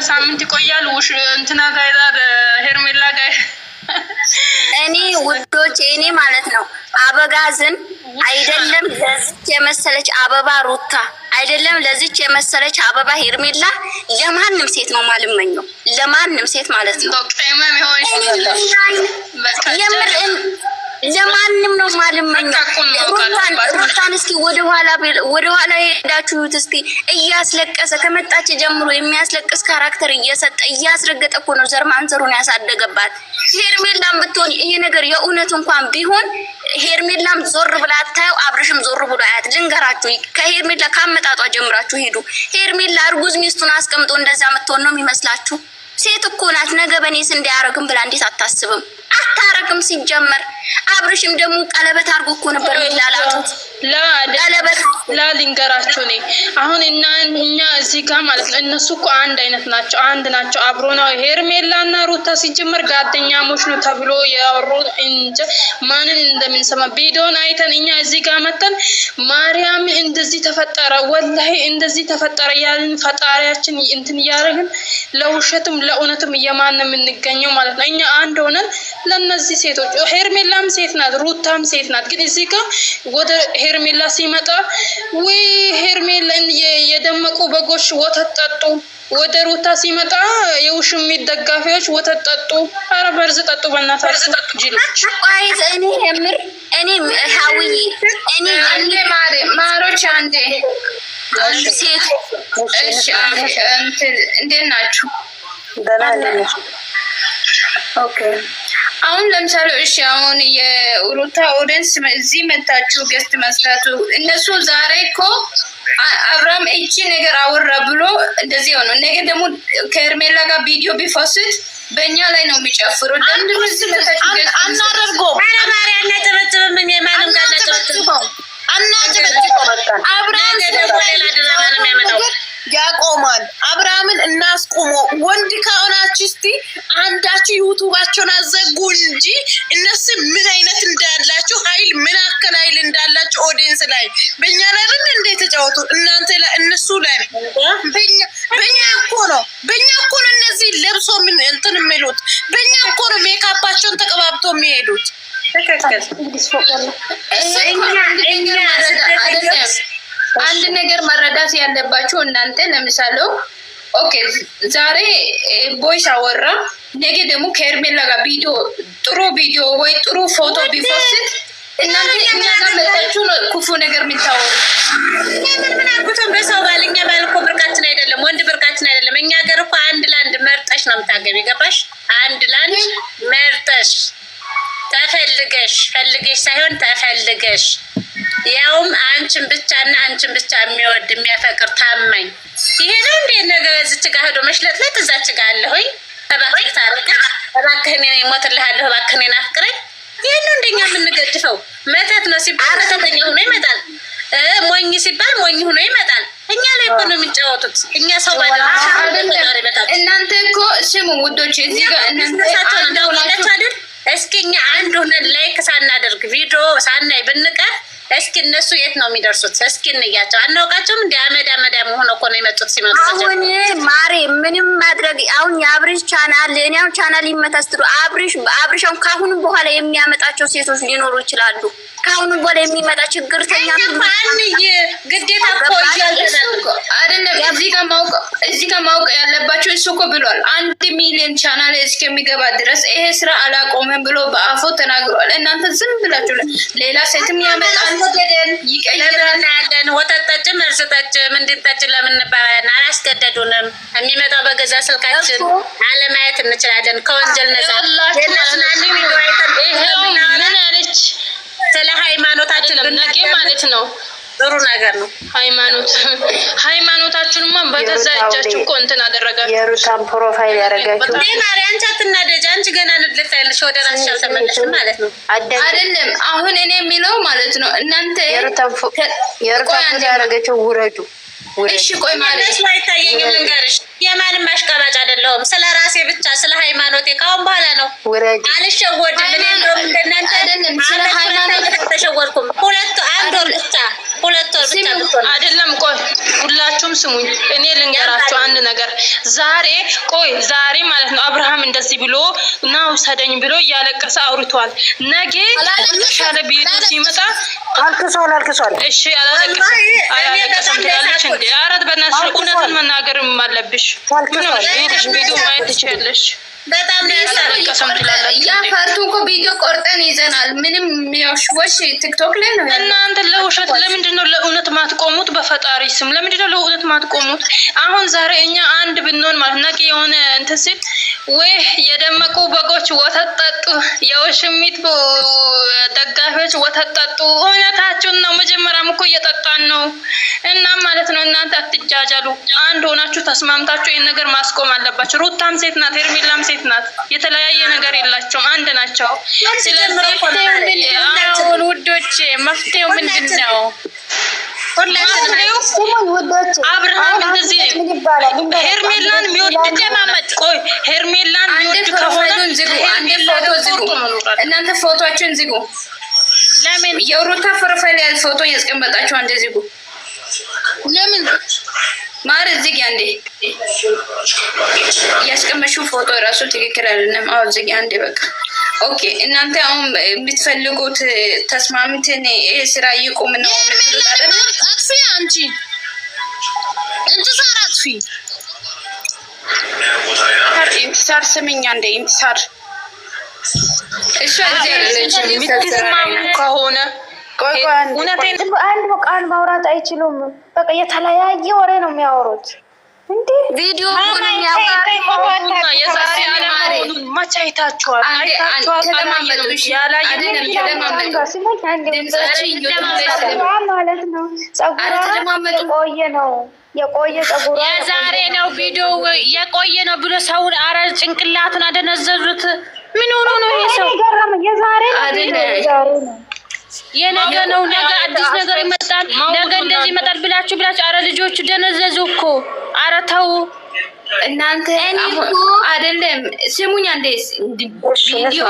ሳምንት ይቆያል። እንትና ጋር ሄርሜላ ጋር እኔ ውዶች እኔ ማለት ነው አበጋዝን አይደለም ለዚች የመሰለች አበባ ሩታ አይደለም ለዚች የመሰለች አበባ ሄርሜላ ለማንም ሴት ነው ማልመኘው፣ ለማንም ሴት ማለት ነው። ለማንም ነው ማልመኘው። ሩታን እስኪ ወደ ኋላ ሄዳችሁት እስኪ እያስለቀሰ ከመጣች ጀምሮ የሚያስለቅስ ካራክተር እየሰጠ እያስረገጠ እኮ ነው ዘር ማንዘሩን ያሳደገባት። ሄርሜላም ብትሆን ይሄ ነገር የእውነት እንኳን ቢሆን ሄርሜላም ዞር ብላ አታየው፣ አብርሽም ዞር ብሎ አያት። ልንገራችሁ ከሄርሜላ ካመጣጧ ጀምራችሁ ሄዱ። ሄርሜላ እርጉዝ ሚስቱን አስቀምጦ እንደዛ የምትሆን ነው የሚመስላችሁ? ሴት እኮ ናት። ነገ በኔስ እንዳያረግም ብላ እንዴት አታስብም? አታረግም ሲጀመር። አብርሽም ደግሞ ቀለበት አድርጎ እኮ ነበር የሚላላጡት። ሊንገራችሁ እኔ አሁን እኛ እዚህ ጋር ማለት ነው እነሱ እኮ አንድ አይነት ናቸው፣ አንድ ናቸው፣ አብሮ ነው። ሄርሜላና ሩታ ሲጀመር ጓደኛሞች ነው ተብሎ ያወሩ እንጂ ማንን እንደምንሰማ ቪዲዮን አይተን እኛ እዚህ ጋር መተን ማርያም እንደዚህ ተፈጠረ ወላሂ እንደዚህ ተፈጠረ ያልን ፈጣሪያችን እንትን እያደረግን ለውሸትም ለእውነትም እየማን የምንገኘው ማለት ነው። እኛ አንድ ሆነን ለነዚህ ሴቶች ሄርሜላም ሴት ናት፣ ሩታም ሴት ናት። ግን እዚህ ጋር ወደ ሄርሜላ ሲመጣ ወይ ሄርሜላ የደመቁ በጎች ወተት ጠጡ፣ ወደ ሩታ ሲመጣ የውሽሚት ደጋፊዎች ወተት ጠጡ። ኧረ በርዝ ጠጡ፣ በእናትህ በርዝ ጠጡ ጅሎች። እኔ ሀውዬ እኔ ማሮች አንዴ ሴት እሺ፣ እንዴት ናችሁ? ኦኬ አሁን ለምሳሌ እሺ፣ አሁን የሩታ ኦዲየንስ እዚህ መታችሁ ገስት መስራቱ እነሱ ዛሬ እኮ አብርሃም እቺ ነገር አወራ ብሎ እንደዚህ ሆኖ ነገ ደግሞ ከሄርሜላ ጋር ቪዲዮ ቢፈስት በእኛ ላይ ነው የሚጨፍሩ። ለምንድን ነው እዚህ መታችሁ ገስት አናደርገው? ማራማሪ አናጨበጭብም። ምን የማንም ጋር አናጨበጭብም። አብርሃም ሌላ ድራማ ነው የሚያመጣው። ያቆማል። አብርሃምን እናስቆሞ። ወንድ ከሆናችሁ እስቲ አንዳችሁ ዩቱባቸውን አዘጉ እንጂ እነሱ ምን አይነት እንዳላችሁ ኃይል ምን አከል ኃይል እንዳላችሁ ኦዲየንስ ላይ በእኛ ላይ አይደል እንደ ተጫወቱ እናንተ ላይ እነሱ ላይ በእኛ እኮ ነው እነዚህ ለብሶ ምን እንትን የሚሉት በእኛ እኮ ነው ሜካፓቸውን ተቀባብተው የሚሄዱት። አንድ ነገር መረዳት ያለባችሁ እናንተ ለምሳሌ ኦኬ ዛሬ ቦይስ አወራ፣ ነገ ደግሞ ከሄርሜላ ጋር ጥሩ ቪዲዮ ወይ ጥሩ ፎቶ ቢፖስት እናንተ እኛ ጋር መጣችሁ ነው ክፉ ነገር የምታወሩ። ምን አልኩትም በሰው ባል እኛ ባል እኮ ብርቃችን አይደለም፣ ወንድ ብርቃችን አይደለም። እኛ ሀገር እኮ አንድ ላንድ መርጠሽ ነው የምታገቢ። ገባሽ? አንድ ላንድ መርጠሽ ተፈልገሽ ሳይሆን ተፈልገሽ ያውም አንቺን ብቻና አንቺን ብቻ የሚወድ የሚያፈቅር ታማኝ። ይሄ ነው እንዴ ነገር እዚች ጋር ሄዶ መሽለጥለጥ እዛች ጋር አለሁኝ እባክህ ታረቀኝ፣ እባክህ እኔ እሞትልሃለሁ፣ እባክህ እኔን አፍቅረኝ። ይሄ ነው እንደኛ የምንገድፈው። መተት ነው ሲባል መተተኛ ሆኖ ይመጣል፣ ሞኝ ሲባል ሞኝ ሆኖ ይመጣል። እኛ ላይ እኮ ነው የሚጫወቱት። እኛ ሰው ባለ እናንተ እኮ ስሙ ውዶች እዚህ ጋር እናንተ እንደውላችሁ አይደል? እስኪ እኛ አንድ ሆነን ላይክ ሳናደርግ ቪዲዮ ሳናይ ብንቀር እስኪ እነሱ የት ነው የሚደርሱት? እስኪ እንያቸው። አናውቃቸውም እንደ አመዳ መሆን እኮ ነው የመጡት ሲመጡ። አሁን ማሬ ምንም ማድረግ አሁን የአብሪሽ ቻናል እኔ አሁን ቻናል ይመታስትሩ አብሪሽም ካሁን በኋላ የሚያመጣቸው ሴቶች ሊኖሩ ይችላሉ። ካሁን በኋላ የሚመጣ ችግርተኛ ግዴታ እኮ አይደለም። እዚህ ጋር ማወቅ ያለባቸው እሱ እኮ ብሏል 1 ሚሊዮን ቻናል እስከሚገባ ድረስ ይሄ ስራ አላቆመም ብሎ በአፎ ተናግሯል። እናንተ ዝም ብላችሁ ሌላ ሴትም ያመጣል ይቀይራል። ያለን ወተት ጠጭም እርስ ጠጭም እንድንጠጭ ለምን ባያን አላስገደዱንም። የሚመጣው በገዛ ስልካችን አለማየት እንችላለን። ከወንጀል ነፃ ምን አለች ስለ ሃይማኖታችን ብንነገ ማለት ነው ጥሩ ነገር ነው። ሃይማኖታችንማ በገዛ እጃችሁ እኮ እንትን አደረጋችሁ። የሩታን ፕሮፋይል ያደረጋችሁ ማሪ አንቺ አትናደጂ። አንቺ ገና ልትልፍ ያለሽ ወደ ራስሽ አልተመለስሽም ማለት ነው። አይደለም አሁን እኔ የሚለው ማለት ነው እናንተ የሩታን ያደረጋችሁ ውረዱ። እሺ ቆይ ማለት ነው አይታየኝም። ልንገርሽ የማንም አሽቃባጭ አይደለሁም። ስለ ራሴ ብቻ ስለ ሃይማኖቴ ካሁን በኋላ ነው አልሸወድም። እኔ እንደውም እንደናንተ አይደለም ስለ ሃይማኖት ተሸወድኩም። ሁለት አንድ ብቻ 2 ወር ብቻ ብትሆን አይደለም። ቆይ ሁላችሁም ስሙኝ፣ እኔ ልንገራችሁ አንድ ነገር። ዛሬ ማለት ነው አብርሃም እንደዚህ ብሎ እና ውሰደኝ ብሎ እያለቀሰ አውርቷል። ነገ የተሻለ ቪዲዮ ሲመጣ አልክሷል። እሺ አላለቀሰም ትላለች እንዴ? ኧረ በእናትሽ እውነቱን መናገር አለብሽ። ምን ነው ቪዲዮ ማየት ትችያለሽ። በጣም ያላለቀሰም ትላለች። ያ ፓርቱ እኮ ቪዲዮ ቆርጠን ይዘናል። ምንም ያሽወሽ ቲክቶክ ላይ ነው። እናንተ ለውሸት ለምንድን ነው ለእውነት ማትቆሙት? በፈጣሪ ስም ለምንድን ነው ለእውነት ማትቆሙት? አሁን ዛሬ እኛ አንድ ብንሆን ማለት ነገ የሆነ እንትን ሲል ወይ የደመቁ በጎች ወተት ጠጡ፣ የውሽሚት ደጋፊዎች ወተት ጠጡ። እውነታችሁን ነው። መጀመሪያም እኮ እየጠጣን ነው። እና ማለት ነው እናንተ አትጃጃሉ። አንድ ሆናችሁ ተስማምታችሁ ይህን ነገር ማስቆም አለባችሁ። ሩታም ሴት ናት፣ ሄርሜላም ሴት ናት። የተለያየ ነገር የላቸውም፣ አንድ ናቸው። ስለዚህ ውዶቼ መፍትሄው ምንድን ነው? አብርሃም እንደዚህ ሄርሜላን የሚወድ ሄርሜላን የሚወድ ከሆነ እናንተ ፎቶአችሁን ዝጉ። ለምን የሩታ ፕሮፋይል ያለ ፎቶ ያስቀመጣችሁ? አንዴ ዝጉ። ለምን ማር ዝጊ። አንዴ ያስቀመጥሽው ፎቶ ራሱ ትክክል አይደለም። አዎ ዝጊ አንዴ በቃ። ኦኬ እናንተ አሁን የምትፈልጉት ተስማምተን ይሄ ስራ ይቁም ነው የምትሉት አይደል? አጥፊ አንቺ እንትሳር አጥፊ ኢንቲሳር ስምኛ እንደ ኢንቲሳር እሺ የምትስማሙ ከሆነ አንድ ቃል ማውራት አይችሉም። በቃ የተለያየ ወሬ ነው የሚያወሩት። እንዴ ቪዲዮ መቼ አይታችኋል? ማለት ነው። የቆየ ነው የዛሬ ነው ቪዲዮ የቆየ ነው ብሎ ሰውን አረ ጭንቅላቱን አደነዘዙት። ምን ሆኖ ነው ይሄ ሰው? የዛሬ ነው የነገ ነው። ነገ አዲስ ነገር ይመጣል። ነገ እንደዚህ ይመጣል ብላችሁ አረ ልጆቹ ደነዘዙ እኮ። አረ ተው እናንተ አይደለም። ስሙኛ እንዴ ቪዲዮ